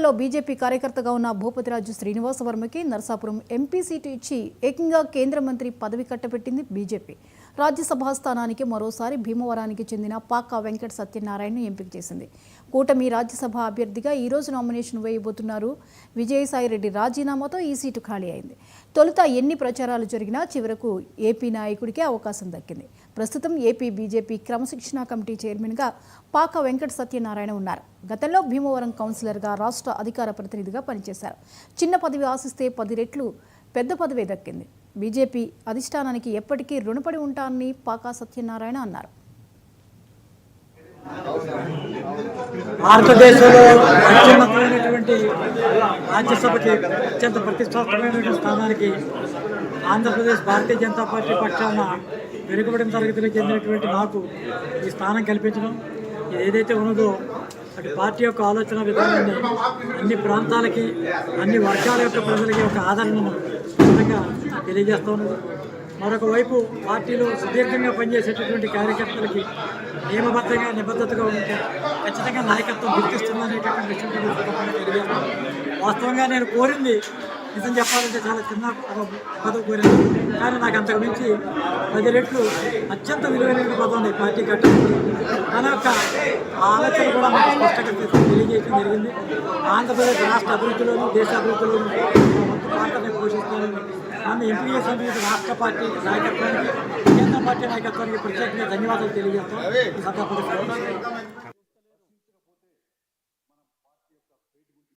లో బీజేపీ కార్యకర్తగా ఉన్న భూపతిరాజు శ్రీనివాస వర్మకి నరసాపురం ఎంపీ సీటు ఇచ్చి ఏకంగా కేంద్ర మంత్రి పదవి కట్టబెట్టింది బీజేపీ. రాజ్యసభ స్థానానికి మరోసారి భీమవరానికి చెందిన పాకా వెంకట సత్యనారాయణను ఎంపిక చేసింది. కూటమి రాజ్యసభ అభ్యర్థిగా ఈ రోజు నామినేషన్ వేయబోతున్నారు. విజయసాయిరెడ్డి రాజీనామాతో ఈ సీటు ఖాళీ అయింది. తొలుత ఎన్ని ప్రచారాలు జరిగినా చివరకు ఏపీ నాయకుడికే అవకాశం దక్కింది. ప్రస్తుతం ఏపీ బీజేపీ క్రమశిక్షణ కమిటీ చైర్మన్గా పాకా వెంకట సత్యనారాయణ ఉన్నారు. గతంలో భీమవరం కౌన్సిలర్గా రాష్ట్ర అధికార ప్రతినిధిగా పనిచేశారు. చిన్న పదవి ఆశిస్తే 10 రెట్లు పెద్ద పదవి దక్కింది. బీజేపీ అధిష్టానానికి ఎప్పటికీ రుణపడి ఉంటానని పాకా సత్యనారాయణ అన్నారు. భారతదేశంలో అత్యున్నతమైనటువంటి రాజ్యసభకి అత్యంత ప్రతిష్టాత్మకమైనటువంటి స్థానానికి ఆంధ్రప్రదేశ్ భారతీయ జనతా పార్టీ పక్షాన వెనుకబడిన తరగతిలో చెందినటువంటి నాకు ఈ స్థానం కల్పించడం, ఇది ఏదైతే ఉన్నదో అటు పార్టీ యొక్క ఆలోచన విధానాన్ని అన్ని ప్రాంతాలకి, అన్ని వర్గాల యొక్క ప్రజలకి ఒక ఆదరణను ఖచ్చితంగా తెలియజేస్తూ ఉన్నది. మరొక వైపు పార్టీలో సుదీర్ఘంగా పనిచేసేటటువంటి కార్యకర్తలకి నియమబద్ధంగా నిబద్ధతగా ఉంటే ఖచ్చితంగా నాయకత్వం గుర్తిస్తుందనేటటువంటి విషయం తెలియజేస్తాను. వాస్తవంగా నేను కోరింది నిజం చెప్పాలంటే చాలా చిన్న పదవి కోరాను, కానీ నాకు అంతకు మించి 10 రెట్లు అత్యంత విలువైన పదవి పార్టీ కట్టడం. తన యొక్క ఆలోచన కూడా నాకు స్పష్టంగా తెలియజేయడం జరిగింది. ఆంధ్రప్రదేశ్ రాష్ట్ర అభివృద్ధిలోనూ దేశ అభివృద్ధిలోనూ మొత్తం పాత్రని పోషిస్తానని నన్ను ఎంపిక చేసినటువంటి రాష్ట్ర పార్టీ నాయకత్వానికి, కేంద్ర పార్టీ నాయకత్వానికి ప్రత్యేకంగా ధన్యవాదాలు తెలియజేస్తాం.